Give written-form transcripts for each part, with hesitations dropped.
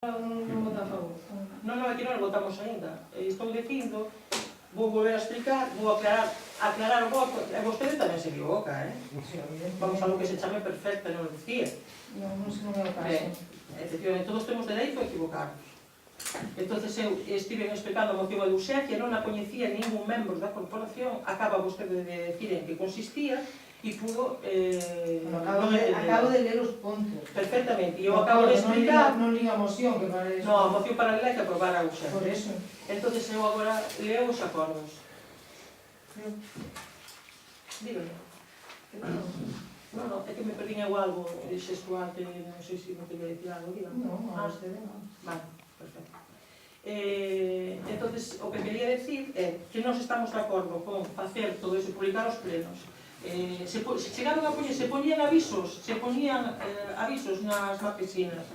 Non vota a favor. Non, aquí non votamos ainda. Estou dicindo, vou volver a explicar, vou aclarar o voto, e vostede tamén se equivoca, Vamos a lo que se chame perfecta, non dicía. Non é o caso. Efectivamente, todos temos dereito a equivocarnos. Entón, eu estive explicando a moción de urxencia, non a coñecía ningún membro da corporación, acaba vostede de decir en que consistía, e pudo... Acabo de ler os puntos. Perfectamente, e eu acabo de explicar... Non li a moción, que para eso... Non, a moción paralela que aprobar a urxencia. Por eso. Entón, eu agora leo os acordos. Dígame. Non, é que me perdín eu algo xestual que non sei se me quería decir algo, dígame. Non, a vostede non. Vale, perfecto. Entón, o que quería decir é que nós estamos de acordo con facer todo iso, publicar os plenos. Se chegaron a poñer, se poñían avisos nas marquesinas.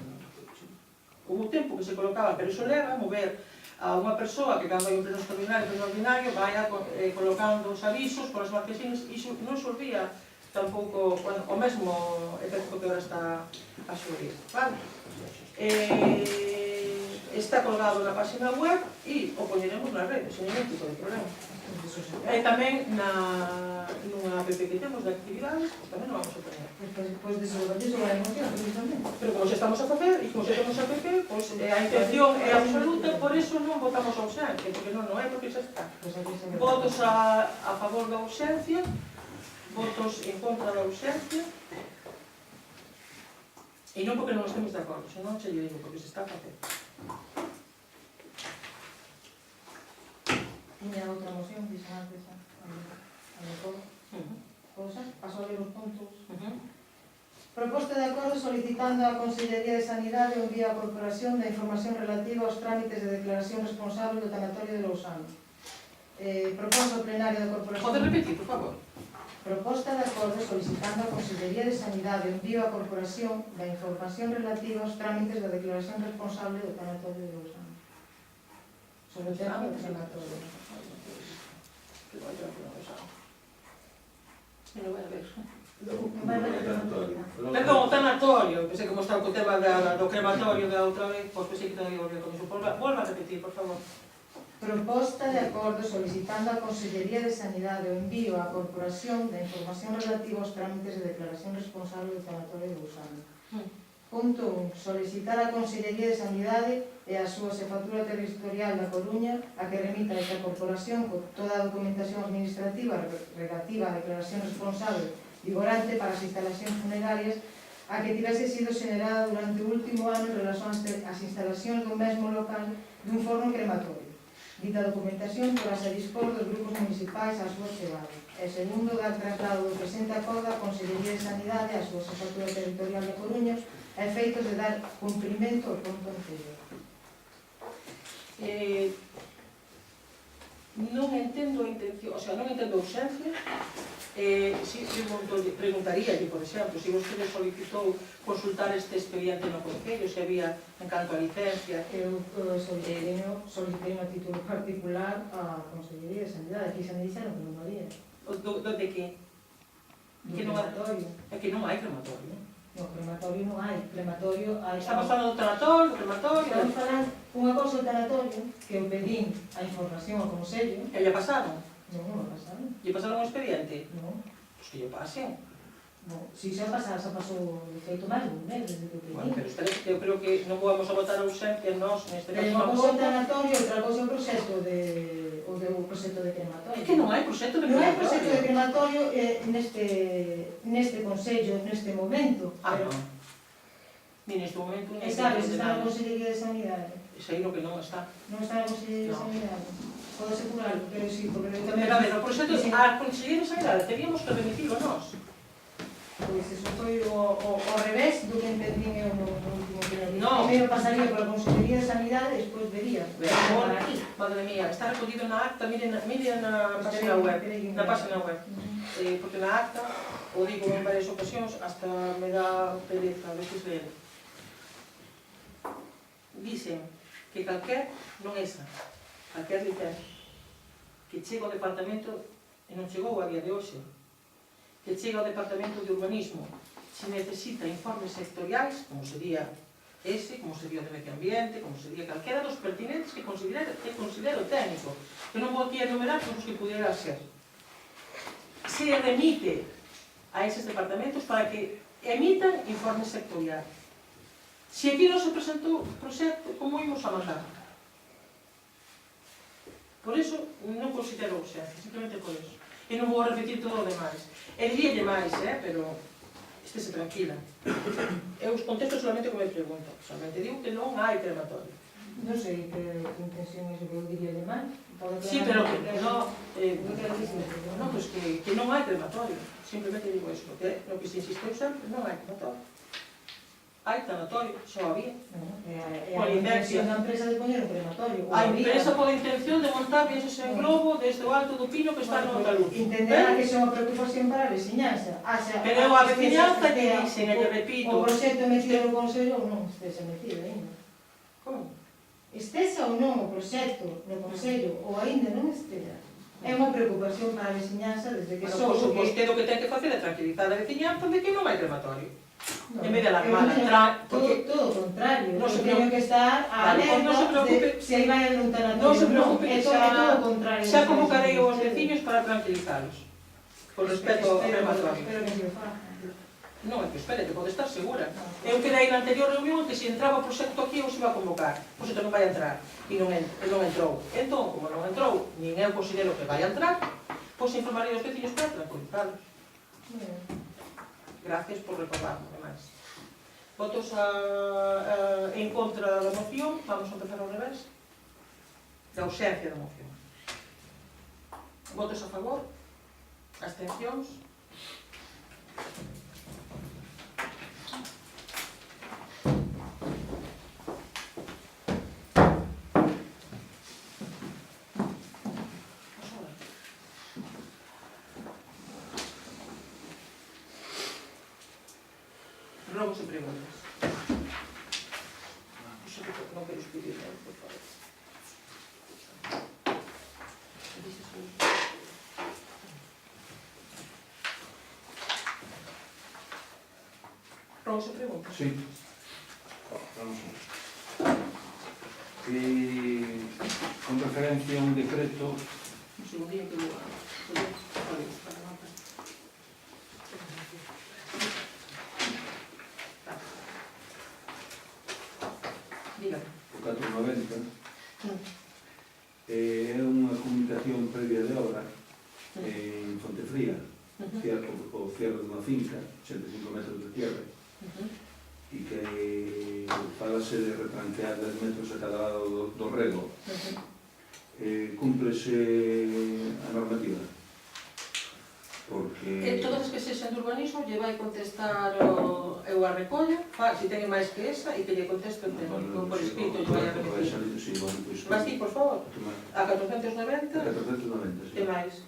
Houve tempo que se colocaba, pero iso leva a mover a unha persoa que cando hai un pleno extraordinario vai colocando os avisos polas marquesinas, iso non xordía tampouco o mesmo efecto que agora está a xordir. Está colgado na página web e o poñeremos nas redes, sen ningún tipo de problema. E tamén nunha app que temos de actividades, tamén non vamos a poñer. Pois desenvolver sobre a emoción, precisamente. Pero como se estamos a facer, e como se temos a app, a intención é absoluta, por iso non votamos a urxencia, porque non é, porque xa está. Votos a favor da urxencia, votos en contra da urxencia, e non porque non estemos de acordo, senón xe lle digo, porque se está a facer. Tiña outra moción, dixen antes, paso a ler os puntos. Proposta de acordo solicitando á Consellería de Sanidade o envío á Corporación da información relativa aos trámites de declaración responsable do tanatorio de Lousame. Proposta ao plenario da Corporación... Pode repetir, por favor? Proposta de acordo solicitando á Consellería de Sanidade o envío á Corporación da información relativa aos trámites da declaración responsable do tanatorio de Lousame. Sobre o tema do tanatorio. Perdón, o tanatorio, que sei como está o tema do crematorio da outra vez, pois que sei que todavía volve con iso. Volva a repetir, por favor. Proposta de acordo solicitando á Consellería de Sanidade o envío á Corporación da información relativa aos trámites de declaración responsable do tanatorio de Lousame. Punto 1. Solicitar á Consellería de Sanidade e a súa Xefatura Territorial da Coruña a que remita esta Corporación con toda a documentación administrativa relativa á declaración responsable vigorante para as instalacións funerarias a que tivese sido xenerada durante o último ano en relación ás instalacións do mesmo local dun forno crematorio. Dita documentación porase a dispor dos grupos municipais ás súas chegadas. E segundo, dar traslado do presente acordo á Consellería de Sanidade e a súa Xefatura Territorial da Coruña a efeitos de dar cumprimento ao punto anterior. Non entendo a intención, o sea, non entendo a urxencia. Preguntaríalle, por exemplo, se vostede solicitou consultar este expediente no Concello, se había, en canto a licencia... Eu solicitei a título particular a Consellería de Sanidade, aquí xa me dixeron que non había. De que? Do crematorio. É que non hai crematorio. No, crematorio non hai. Crematorio hai... Estamos falando do tanatorio, do crematorio... Estamos falando unha cousa do tanatorio, que eu pedín a información ao Consello. Que lle pasaron? Non a pasaron. Lle pasaron o expediente? Non. Pois que lle pasen. Non, si xa pasou de feito máis dun mes desde que eu pedín. Bueno, pero espera, eu creo que non vamos a votar a urxencia nós neste caso. Pero unha cousa do tanatorio, outra cousa o proxecto de crematorio. É que non hai proxecto de crematorio. Non hai proxecto de crematorio neste Consello, neste momento. Non. Ni neste momento... E sabes, está na Consellería de Sanidade. Sei no que non está. Non está na Consellería de Sanidade. Pode asegurarlo, pero sí, porque eu tamén... Pero a ver, o proxecto a Consellería de Sanidade teríamos que remitirlo nós. Pois eso foi o revés do que entendín eu no último pleno. Non. Primeiro pasaría pola Consellería de Sanidade e despois vería. Madre mía, está recogido na acta, miren na página web. Na página web. Porque na acta, o digo en varias ocasións, hasta me dá pereza a veces ler. Dicen que calquer, non esa, calquer licencia, que chega ao departamento, e non chegou a día de hoxe, que chega ao departamento de urbanismo, se necesita informes sectoriais, como sería ese, como sería o de medio ambiente, como sería calquera dos pertinentes que considero técnico, que non vou aquí a enumerar todos os que pudiera ser. Se remite a eses departamentos para que emitan informes sectoriais. Se aquí non se presentou o proxecto, como imos a mandar? Por iso non considero urxencia, simplemente por iso. E non vou a repetir todo o demais. E dirílle máis, pero estése tranquila. Eu os contesto solamente como me pregunto. Solamente digo que non hai crematorio. Non sei que intención é que eu diría de máis. Sí, pero que non... Non, pois que non hai crematorio. Simplemente digo eso, porque no que se insistiu sempre, non hai crematorio. Hai tanatorio, só había. É a intención da empresa de poñer un crematorio. A empresa pola intención de montar piensos en globo desde o alto do pino que está no Andaluz. Entenderá que é unha preocupación para a veciñanza. Pero a veciñanza que dicen, e te repito... O proxecto metido no Consello ou non estese metido ainda. Como? Estese ou non o proxecto no Consello ou ainda non estese. É unha preocupación para a veciñanza desde que Bueno, pois vostede o que ten que facer é tranquilizar a veciñanza de que non hai crematorio. En vez de alarmar, todo o contrario, non se teño que estar alerta de se aí vai a un tanatorio. Non se preocupe, é todo o contrario. Xa convocarei aos veciños para tranquilizalos. Con respecto ao crematorio. Espero que se faga. Non, é que espere, que pode estar segura. Eu quedei na anterior reunión que se entraba o proxecto aquí eu se iba a convocar. Pois entón non vai entrar. E non entrou. Entón, como non entrou, nin eu considero que vai entrar, pois informarei aos veciños para tranquilizalos. Gracias por recordarme, además. Votos en contra da moción. Vamos a empezar ao revés. Da ausencia da moción. Votos a favor. Abstencións. Robos e preguntas. Non quero escribir, por favor. Robos e preguntas. Sí. Vamos a ver. Con referencia a un decreto... Un segundinho que vou a... O 490 é unha comunicación previa de obra en Fontefría, o cierre dunha finca, 85 metros de tierra, e que falase de retranquear 10 metros a cada lado do rego. Cúmplese a normativa? Porque... Todas as que sexan de urbanismo lle vai contestar eu a recollo, se teñen máis que esa, e que lle contesto en técnico por escrito lle vai a remitir. Vas ti, por favor? A 490? A 490, sí. E máis?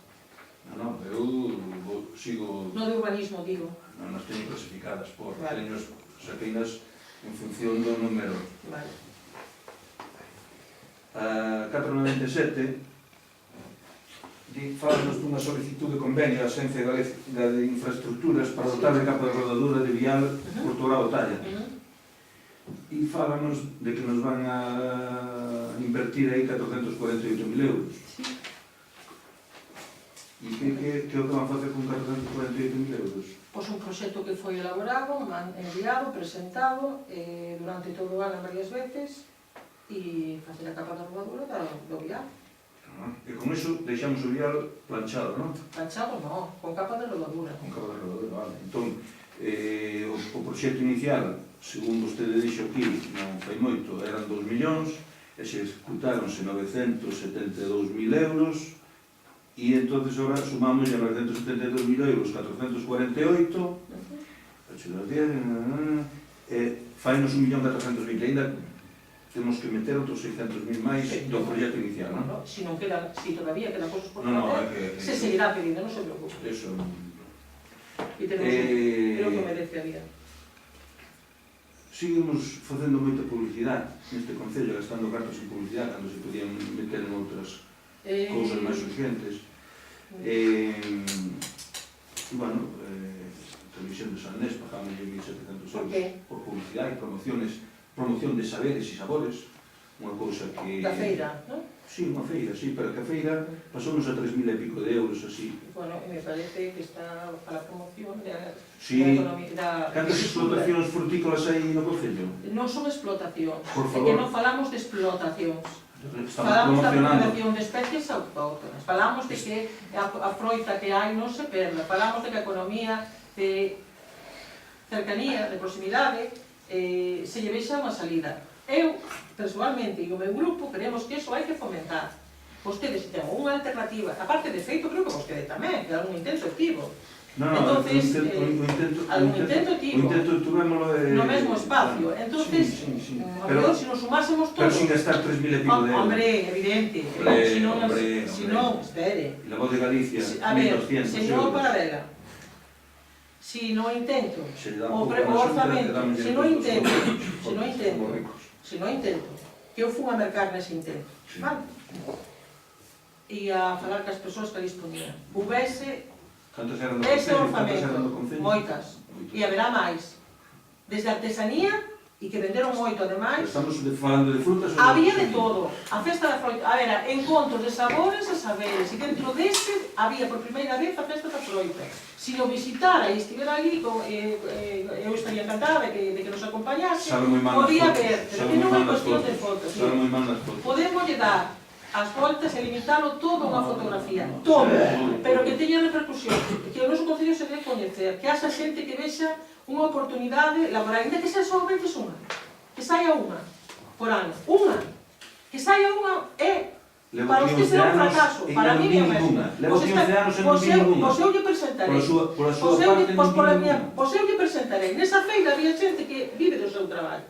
Non, eu sigo... No de urbanismo, digo. Non as teño clasificadas por... Teño as apenas en función do número. Vale. A 497 falanos dunha solicitud de convenio da Axencia Galega de Infraestructuras para dotar de capa de rodadura de vial Portugal-Otalla. E falanos de que nos van a invertir aí 448.000 euros. E que o que van a facer con 448.000 euros? Pois un proxecto que foi elaborado, enviado, presentado durante todo o ano varias veces e facer a capa da rodadura do vial. E con iso deixamos o vial planchado, non? Planchado non, con capa de rodadura. Con capa de rodadura, vale. Entón, o proxecto inicial, según vostede dixo aquí, non fai moito, eran 2 millóns, e se executáronse 972.000 euros, e entonces agora sumamos a 972.000 euros, 448, fainos 1.420.000, ainda temos que meter outros 600.000 máis do proxecto inicial, non? Si non queda, si todavía quedan cosas por facer, se seguirá pedindo, non se preocupe. Eso. E tenemos, creo que merece a vida. Seguimos facendo moita publicidade neste concello, gastando cartos en publicidade, cando se podían meter en outras cousas máis urgentes. Televisión de San Nés, pagamos 1.700 euros por publicidade e promociones promoción de saberes e sabores, unha cousa que... Da feira, non? Sí, unha feira, sí, pero que a feira pasounos a 3.000 e pico de euros, así. Bueno, me parece que está para a promoción da Sí, economía, da cantas explotacións frutícolas hai no Concello? Non son explotacións, Por é que favor. non falamos de explotacións. Estamos Falamos da promocionando. recuperación de especies autóctonas, falamos de que a froita que hai non se perda, falamos de que a economía de cercanía, de proximidade, se lle vexa unha salida. Eu, personalmente, e o meu grupo, queremos que iso hai que fomentar. Vostedes, se ten unha alternativa, aparte de feito, creo que vostede tamén, que algún intento tivo. No, Entonces, algún intento tivo. O intento tuvémolo No mesmo espacio. Entonces, a mellor, se nos sumásemos pero todos... sin gastar 3.000 e pico de euros. Hombre, evidente. Si non, espere. E la voz de Galicia, A ver, 1.200 señor euros. Paradela, si no intento, Se le dá o un pouco na orzamento, xunta, se no intento, somos ricos. se no intento, que eu fun a mercar nese intento, Sí. vale? E a falar cas persoas que ali exponían. Houvese Cantas eran do ese Concello? Cantas eran do orzamento, Concello? moitas, e haberá máis. Desde artesanía, e que venderon moito ademais, Estamos falando de frutas ou había de todo. A festa da froita, a ver, encontros de sabores e saberes, e dentro deste había por primeira vez a festa da froita. Se o visitara e estivera ali, eu estaría encantada de que nos acompañase, Sabe moi mal nas podía fotos. ver, pero Sabe que non moi é mal nas cuestión de fotos. fotos. Sabe moi mal nas fotos. Podemos lle dar as voltas e limitalo todo a unha fotografía, todo, pero que teña repercusión, que o noso Concello se debe coñecer, que haxa xente que vexa unha oportunidade laboral, ainda que sea só veces unha, que saia unha por ano, unha, que saia unha é, Levo para os que 15 será un anos fracaso, e para non mí vi é o ninguna. mesmo. Levo 15 anos e non vi ninguna. Pois eu lle presentarei, Pola súa parte non vi ninguna. pois eu lle presentarei, nesa feira había xente que vive do seu traballo,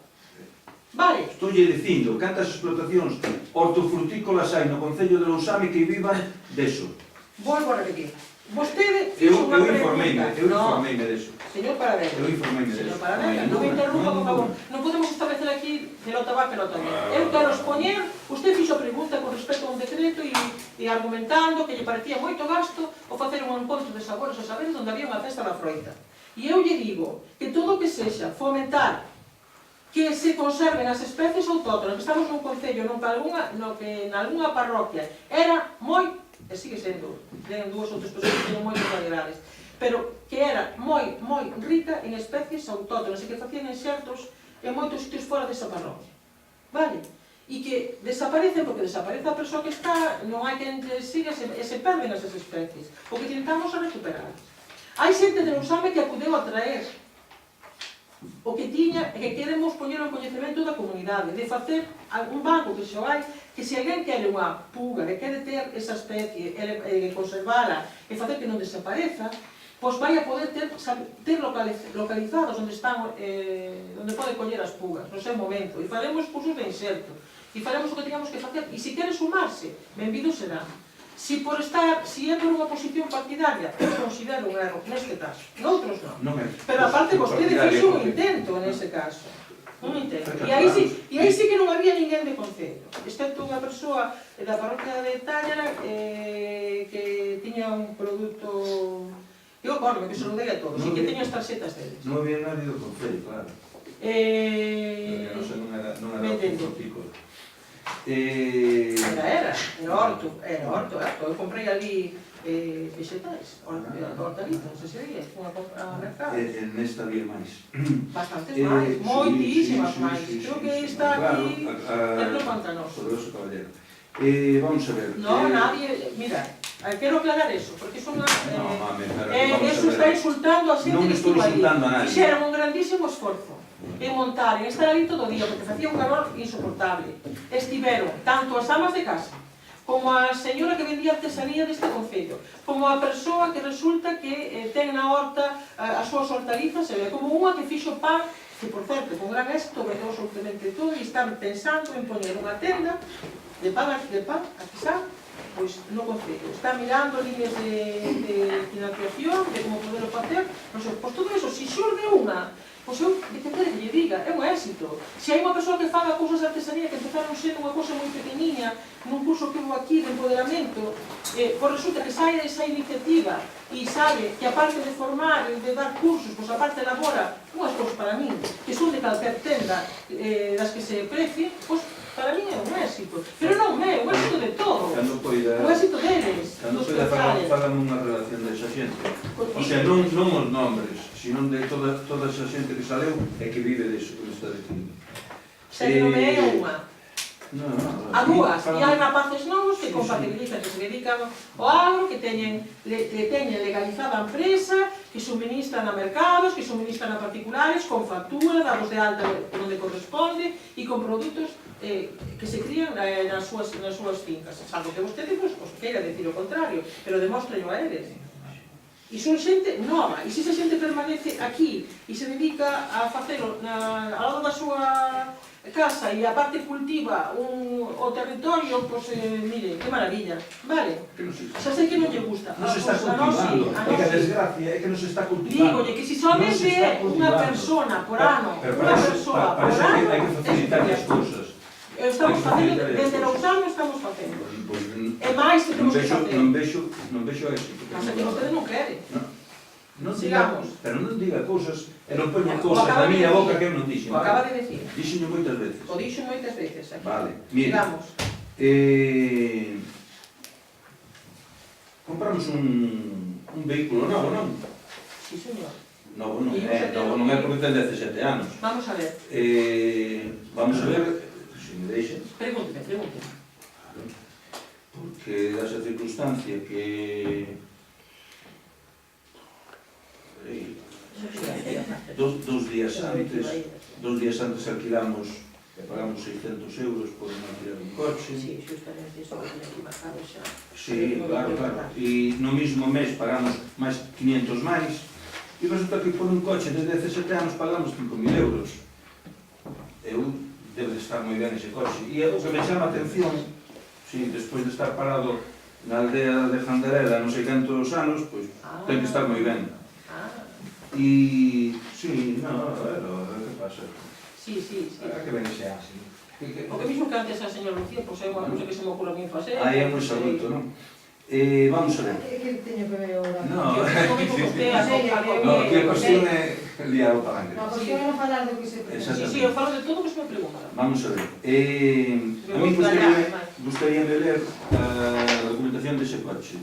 vale? Estou-lle dicindo cantas explotacións hortofrutícolas hai no Concello de Lousame que vivan deso. Volvo a repetir. Vostede Eu fixo unha informeime pregunta. deso. Señor Paradela. Eu informeime deso. Señor Paradela, non me interrumpa, por favor. Non podemos establecer aquí pelota va, pelota bien. Eu quero expoñer, usted fixo a pregunta con respecto a un decreto e argumentando que lle parecía moito gasto o facer un encontro de sabores e saberes onde había unha festa da froita. E eu lle digo que todo o que sexa fomentar que se conserven as especies autóctonas, que estamos nun concello, no que nalgúna parroquia era moi, e sigue sendo, ten dúas ou tres persoas que teñen moitas variedades, pero que era moi rica en especies autóctonas e que facían enxertos en moitos sitios fora desa parroquia. Vale? E que desaparecen, porque desaparece a persoa que está, non hai quen siga e se perden esas especies. O que tentamos é recuperarlas. Hai xente de Lousame que acudeu a traer o que tiña e que queremos poñer o coñecemento da comunidade, de facer un banco que xo hai, que se alguén quere unha puga, que quere ter esa especie e conservala e facer que non desapareza, pois vai a poder ter localizados onde están, onde pode coller as pugas, no seu momento, e faremos cursos de inserto, e faremos o que teñamos que facer, e se quere sumarse, benvido será. Si é por unha posición partidaria, eu considero un erro, neste caso, noutros non. Pero aparte vostede fixo un intento nese caso. Un intento. E aí sí que non había ninguén de Concello, excepto unha persoa da parroquia de Tállara que tiña un produto... Eu acordo que se lo dei a todos, e que teña as tarxetas deles. Non había nadie do Concello, claro. Non era hortícola. Era horto. Eu comprei ali vegetais, hortalizas, non sei se veía, fui a mercado. Nesta había máis. Bastantes máis, moitísimas máis. Creo que está aquí dentro pantanoso. Poderoso caballero. Vamos a ver. No, nadie, mira, quero aclarar eso, porque eso está insultando a xente que estuvo ali. Fixeron un grandísimo esforzo en montar, en estar ali todo o día, porque facía un calor insoportable. Estiveron tanto as amas de casa, como a señora que vendía artesanía deste concello, como a persoa que resulta que ten na horta as súas hortalizas, como unha que fixo pan, que por certo, con gran éxito, vendeu absolutamente todo, e están pensando en poñer unha tenda de pan artesán, pois no concello. Está mirando líneas de financiación, de como poderlo facer, non sei, pois todo eso, se xurde unha, pois eu, de que quere que lle diga, é un éxito. Se hai unha persoa que faga cousas de artesanía que empezaron sendo unha cousa moi pequeniña, nun curso que hubo aquí de empoderamento, pois resulta que saia esa iniciativa e sabe que aparte de formar e de dar cursos, pois aparte elabora unhas cousas para min que son de calquer tenda das que se precie, pois para mí é un éxito. Pero non é un éxito de todo. O éxito deles, Cando dos poida que falan unha relación desa xente. O sea, non os nombres, sino de toda esa xente que saleu e que vive deso que me está dicindo. Se que non é unha. A dúas, e hai rapaces novos que compatibilizan, que se dedican ao agro, que teñen legalizada a empresa, que suministran a mercados, que suministran a particulares, con factura, dados de alta onde corresponde, e con produtos que se crían nas súas fincas. Salvo que vostede os queira decir o contrario, pero demóstrenlo a eles. E son xente nova, e se esa xente permanece aquí e se dedica a facelo ao lado da súa casa e aparte cultiva o territorio, pois, mire, que maravilla, vale? Xa sei que non lle gusta. Non se está cultivando, é que a desgracia é que non se está cultivando. Dígolle que se somente unha persona por ano, unha persoa por ano, hai que facilitar as cousas. Estamos facendo, desde Lousano estamos facendo. E máis que temos que facer. Non vexo éxito. Pasa que vostede non quere. Non sigamos. Pero non diga cousas e non poña cousas na miña boca que eu non dixen. O acaba de decir. Dixenho moitas veces. O dixo moitas veces. Vale, mire. Sigamos. Compramos un vehículo novo, non? Sí, señor. Novo non é porque ten 17 anos. Vamos a ver. Vamos a ver, se me deixa. Pregúnteme. Porque dá esa circunstancia que... Dos días antes alquilamos e pagamos 600 euros por non alquilar un coche. Sí, justamente iso que tiene aquí marcado xa. Sí, claro. E no mismo mes pagamos máis 500 máis. E resulta que por un coche de 17 anos pagamos 5.000 euros. Debe de estar moi ben ese coche. E o que me chama a atención, despois de estar parado na aldea de Jandarela non sei cantos anos, pois ten que estar moi ben. E, sí, no, que pasa? Sí. Que ben xe así. O que mismo que antes a señor Lucía, pois é unha cousa que se me ocurre a mí facer. Aí é moi saluto, non? Vamos a ver. É que teño que ver agora. No, que a cuestión é liar o palanque. A cuestión é non falar do que se pretende. Sí, eu falo de todo o que se me pregunta. Vamos a ver. A mí gustaríame ler a documentación dese coche.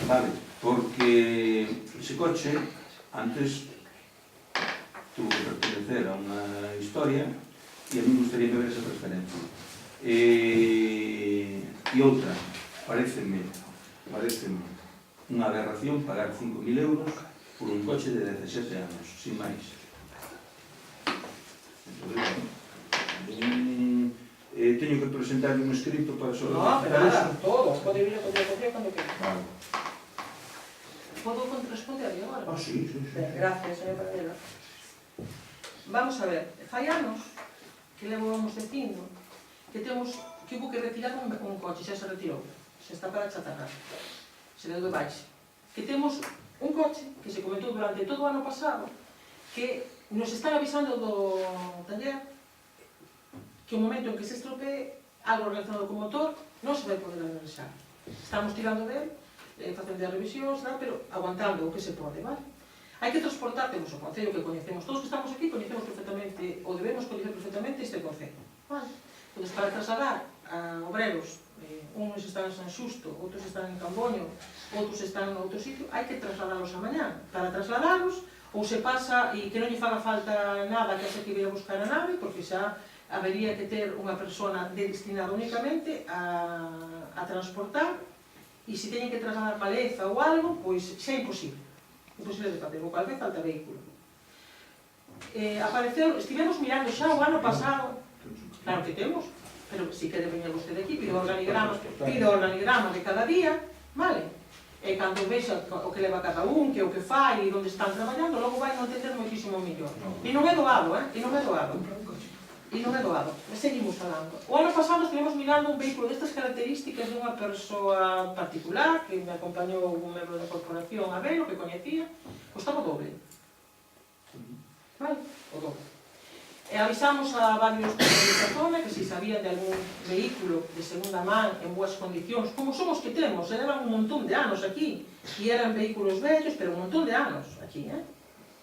Vale, porque ese coche antes tuvo que pertenecer a unha historia e a mí gustaríame ver esa transferencia. E outra, pareceme unha aberración pagar 5.000 euros por un coche de 17 anos, sin máis. Teño que presentar un escrito para solicitar eso. No, nada, todo. Pode vir a copiar cando queira. Vale. Podo responder agora? Sí. Gracias, señor Paradela. Vamos a ver, fai anos que levamos dicindo que hubo que retirar un coche, xa se retirou, se está para chatarrar, se deu de baixa. Que temos un coche que se comentou durante todo o ano pasado que nos están avisando do taller que o momento en que se estropee algo relacionado co motor non se vai poder arranxar. Estamos tirando del, facendo as revisións, pero aguantando o que se pode, vale? Hai que transportar, temos o concello que coñecemos, todos que estamos aquí coñecemos perfectamente, ou debemos coñecer perfectamente este concello, vale? Entón, para trasladar a obreros, uns están en San Xusto, outros están en Camboño, outros están en outro sitio, hai que trasladalos a mañá. Para trasladalos, ou se pasa e que non lle faga falta nada que se que vir a buscar a nave, porque xa habería que ter unha persona destinada únicamente a transportar. E se teñen que trasladar paleza ou algo, pois xa é imposible. Imposible de facer, o cual vez falta vehículo. Estivemos mirando xa o ano pasado, claro que temos, pero si quere venir vostede aquí, pide o organigrama de cada día, vale? E cando vexa o que leva cada un, que o que fai e onde están traballando, logo vai non entender moitísimo mellor. E non é doado, E non é doado. Seguimos falando. O ano pasado estivemos mirando un vehículo destas características de unha persoa particular que me acompañou un membro da corporación a ver, o que coñecía, costaba o doble. Vale? O doble. avisamos a varios da zona que si sabían de algún vehículo de segunda man en boas condicións, como son os que temos, levan un montón de anos aquí, e eran vehículos vellos, pero un montón de anos aquí,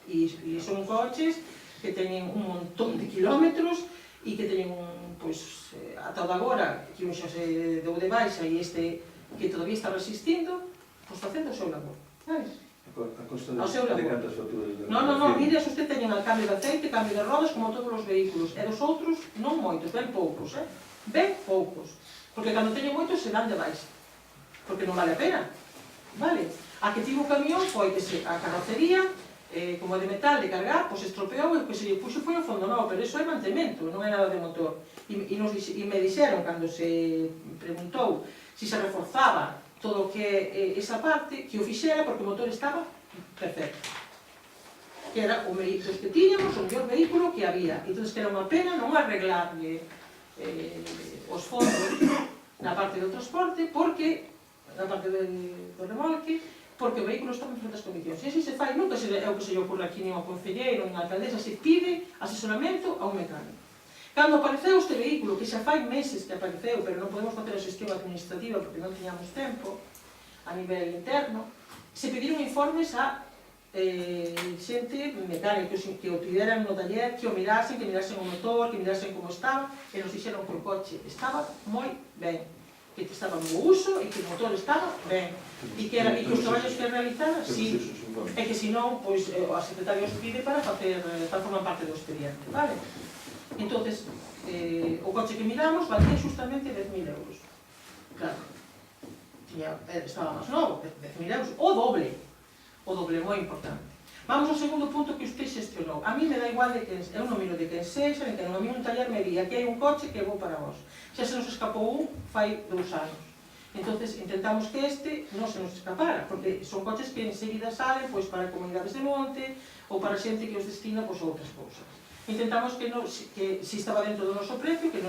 e son coches que teñen un montón de kilómetros e que teñen, pois, ata o de agora, que un xa se deu de baixa e este que todavía está resistindo, pois facendo o seu labor, sabes? A costa Ao seu de labor. cantas facturas de Non, mire, se usted teñen al cambio de aceite, cambio de rodas, como todos os vehículos, e dos outros, non moitos, ben poucos, ben poucos, porque cando teñen moitos se dan de baixa, porque non vale a pena, vale? A que tivo o camión foi que a carrocería, como de metal, de cargar, pois estropeou e o que se lle puxo foi o fondo novo, pero iso é mantemento, non é nada de motor. E me dixeron, cando se preguntou se se reforzaba todo o que é esa parte, que o fixera porque o motor estaba perfecto. Que era o vehículo que tiñamos, o mellor vehículo que había. Entón, que era unha pena non arreglarle os fondos na parte do transporte, porque, na parte do remolque, porque o vehículo está en perfectas condicións. E así se fai, nunca é o que se lle ocurre aquí nin ao concelleiro, nin a alcaldesa, se pide asesoramento a un mecánico. Cando apareceu este vehículo, que xa fai meses que apareceu, pero non podemos facer a xestión administrativa porque non tiñamos tempo a nivel interno, se pediron informes a xente mecánica que o tiveran no taller, que o mirasen o motor, que mirasen como estaba, e nos dixeron que o coche estaba moi ben, que estaba en bo uso e que o motor estaba ben, e que os traballos que realizara, sí, e que senón, pois, a secretaria os pide para formar parte do expediente, vale? Entonces, o coche que miramos valía justamente 10.000 euros. Claro, estaba máis novo, 10.000 euros, o doble, moi importante. Vamos ao segundo punto que usted xestionou. A mí me dá igual de que eu non miro de quen sexa, de que non a mí un taller me di, aquí hai un coche que vou para vos. Xa se nos escapou un fai 2 anos. Entonces, intentamos que este non se nos escapara, porque son coches que enseguida salen pois para comunidades de monte ou para xente que os destina pois, a outras cousas. Intentamos que si estaba dentro do noso precio, e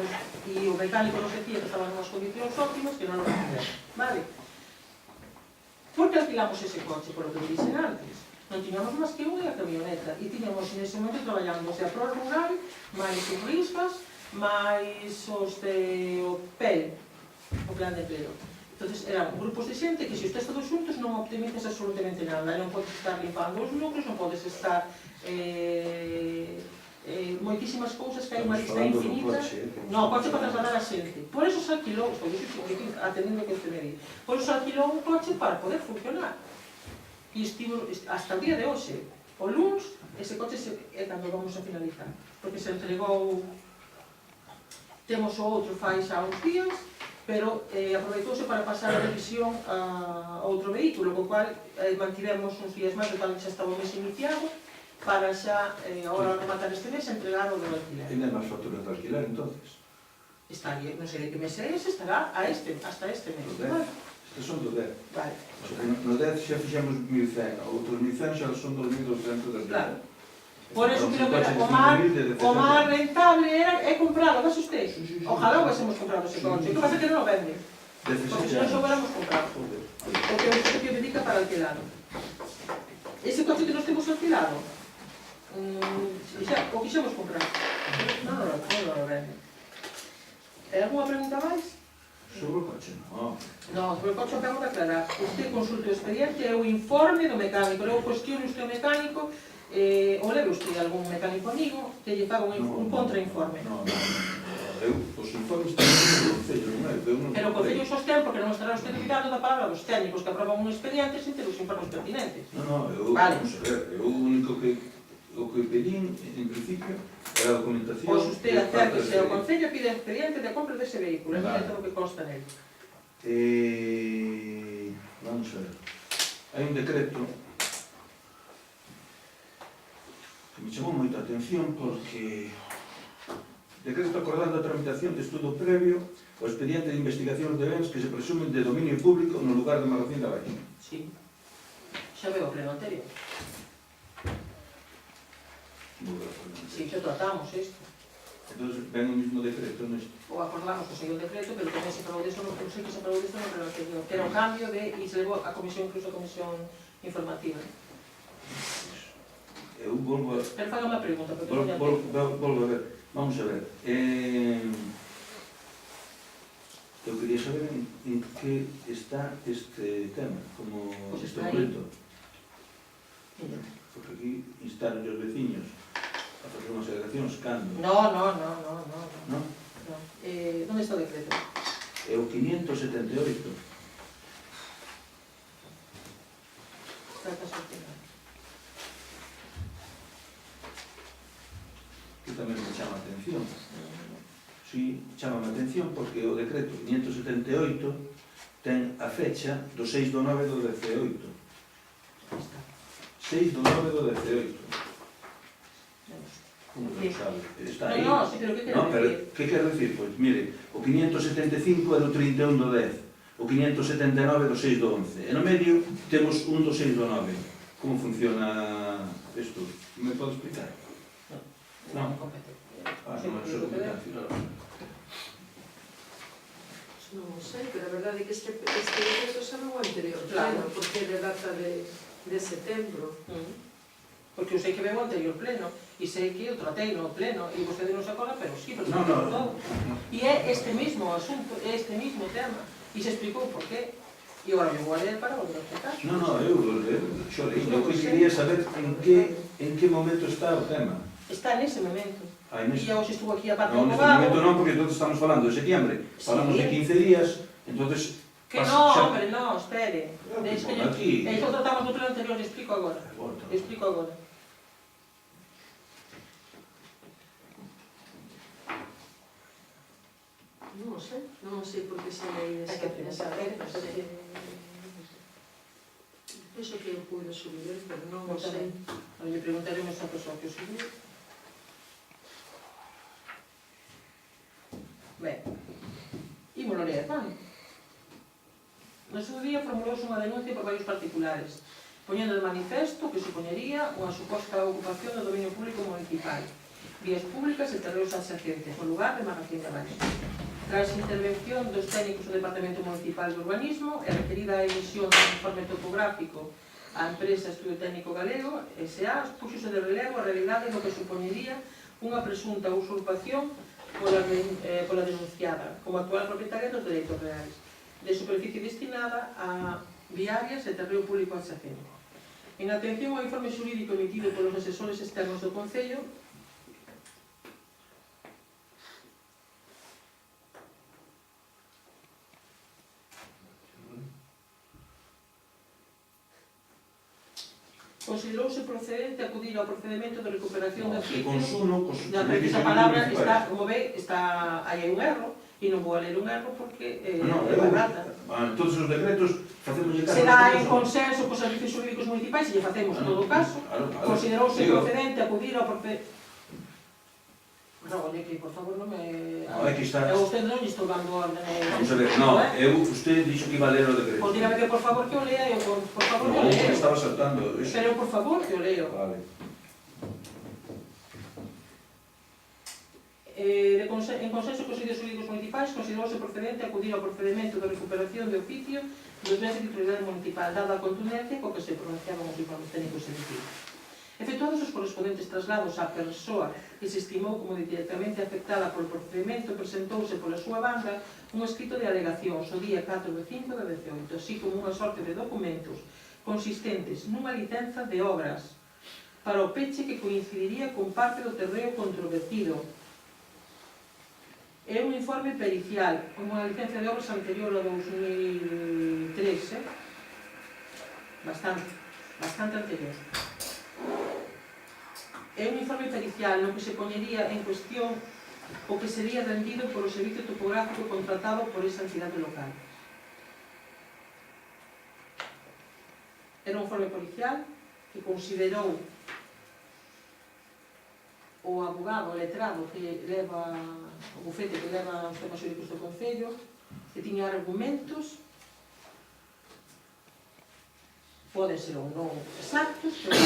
o mecánico nos decía que estaban en unhas condicións óptimas, que non lo recibera. Vale? Por que alquilamos ese coche? Por o que me dixen antes. Non tiñamos máis que unha camioneta, e tiñamos nese momento traballando a Pro Rural, máis os Rispas, máis os de PEL, o plan de empleo. Entón, eran grupos de xente que se os tes todos xuntos non optimizas absolutamente nada, non podes estar limpando os núcleos, non podes estar moitísimas cousas que hai unha lista infinita. Non, o coche para trasladar a xente. Por eso se alquilou, atendendo que usted me di, por eso se alquilou un coche para poder funcionar. E estivo hasta o día de hoxe. O luns, ese coche é cando vamos a finalizar, porque se entregou, temos o outro fai xa uns días, pero aproveitouse para pasar a revisión a outro vehículo, co cual mantivemos uns días máis, o tal xa estaba o mes iniciado, para xa, agora rematar este mes, entregar o do alquiler. Ainda máis facturas de alquiler, entonces? Estaría, non sei de que mes é ese, estará hasta este mes. Estes son do 10. Vale. No 10 xa fixemos 1.100, outros 1.100 xa son 2.200 de claro. Por eso creo que o máis rentable é comprado, ves usted? Ojalá hubiésemos comprado ese coche. O que pasa é que non o vende. Porque se non se hubiéramos comprado. Porque é un coche que dedica para alquilado. Ese coche que nos temos alquilado, o quixemos comprar. Non o vende. Alguna pregunta máis? Sobre o coche, non. Non, sobre o coche acabo de aclarar. Usted consulte o expediente e o informe do mecánico. Logo cuestione usted o mecánico, ou leve usted algún mecánico amigo que lle faga un contrainforme. Non. Os informes tamén do Concello, non é? Pero o Concello sostén porque non estará usted cuidado da palabra dos técnicos que aproban un expediente sin ter os informes pertinentes. Non, vamos a ver, o único que pedín, en principio, era a documentación... Pois usted acérquese ao Concello e pide o expediente de compra dese vehículo, e mire todo o que consta nele. Vamos a ver, hai un decreto que me chamou moita atención porque decreto acordando a tramitación de estudo previo ao expediente de investigación de bens que se presumen de dominio público no lugar de Malacín da Baixo. Sí. Xa veo o pleno anterior. Sí, xa tratamos isto. Entón, ven o mismo decreto neste. Ou acordamos que sei o decreto, pero tamén se aprobou disto, non sei que se aprobou disto no pleno anterior, que era un cambio de, e se levou a comisión, incluso a comisión informativa. eu volvo a... Pero faga unha pregunta, porque non Volvo a ver. Vamos a ver. Eu quería saber en que está este tema, como Pois este está aí. proxecto. Porque aquí instaron os veciños a facer unhas alegacións, cando? No. Non? Onde está o decreto? É o 578. Trata social. Que tamén me chama a atención. Sí, chama a atención porque o decreto 578 ten a fecha do 6/9 do 18. 6/9 do 18. Como que non sabe? Está aí. No, sí, pero que quere decir? Que quer decir? Pois, mire, o 575 é do 31 do 10, o 579 do 6 do 11. E no medio temos un do 6 do 9. Como funciona isto? Me pode explicar? Non compete. Non é só competencia. Non sei, pero a verdade é que este decreto xa non é o anterior, Claro. porque é de data de setembro. Porque eu sei que veo o anterior pleno, e sei que eu tratei no pleno, e vostede non se acorda, pero sí, pero No. todo. E é este mismo asunto, é este mismo tema, e se explicou por qué. E agora eu vou a ler para volver a explicar. No, eu xo leí. Eu que quería saber en que momento está o tema. Está nese momento. Aí E hoxe estuvo aquí a parte No, do neste abogado. momento non, porque entonces estamos falando de septiembre. Falamos de 15 días, entonces... Que no, hombre, no, espere. Que Es que pon aquí. Eso tratamos no pleno anterior, explico agora. Explico agora. Non sei por que xa leí Hai que pensar, Penso que eu puido subir, pero non o sei. A mí me preguntaron esa persoa que o subiu. Ben, ímolo ler, vale? No seu día formulouse unha denuncia por varios particulares, poñendo de manifesto que supoñería unha suposta ocupación do dominio público municipal, vías públicas e terreos adxacentes, no lugar de Magacín de Baixo. Tras intervención dos técnicos do Departamento Municipal de Urbanismo e requerida a emisión do informe topográfico á empresa Estudio Técnico Galego, S.A., puxose de relevo a realidade do que supoñería unha presunta usurpación pola denunciada como actual propietaria dos dereitos reais de superficie destinada a viarias e terreo público adxacente. En atención ao informe xurídico emitido polos asesores externos do Concello, considerouse procedente acudir ao procedemento de recuperación do Se oficio. consumo, Esa palabra está, como ve, está aí un erro, e non vou a ler un erro porque é barata. Todos os decretos facemos de Será en consenso cos servicios xurídicos municipais, e lle facemos todo o caso. Considerouse procedente acudir ao procedente... No, oye, que por favor non me... No, é que está... Eu usted non lle estou dando orden. Vamos a ver, usted dixo que iba a ler o decreto. Pois dígame que por favor que o lea, eu por favor que o No, leo. me estaba saltando. Pero por favor que o leo. Vale. En consenso cos servicios xurídicos municipais, considerouse procedente acudir ao procedimento de recuperación de oficio dos bens de titularidade municipal, dada a contundencia co que se pronunciaban os informes técnicos emitidos. Efectuados os correspondentes traslados á persoa que se estimou como directamente afectada polo procedimento, presentouse pola súa banda un escrito de alegacións o día 4 de 5 de 18, así como unha sorte de documentos consistentes nunha licenza de obras para o peche que coincidiría con parte do terreo controvertido. É un informe pericial, unha licencia de obras anterior ao 2013, bastante anterior. É un informe pericial no que se poñería en cuestión o que sería rendido por o servicio topográfico contratado por esa entidade local. Era un informe policial que considerou o abogado, o letrado que leva o bufete que leva os temas xurídicos do Concello, que tiña argumentos, poden ser ou non exactos, pero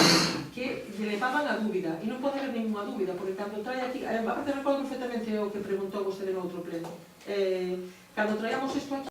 que lle levaban a dúbida, e non pode haber ninguna dúbida, porque cando trae aquí, aparte recordo perfectamente o que preguntou vostede no outro pleno, cando traíamos isto aquí,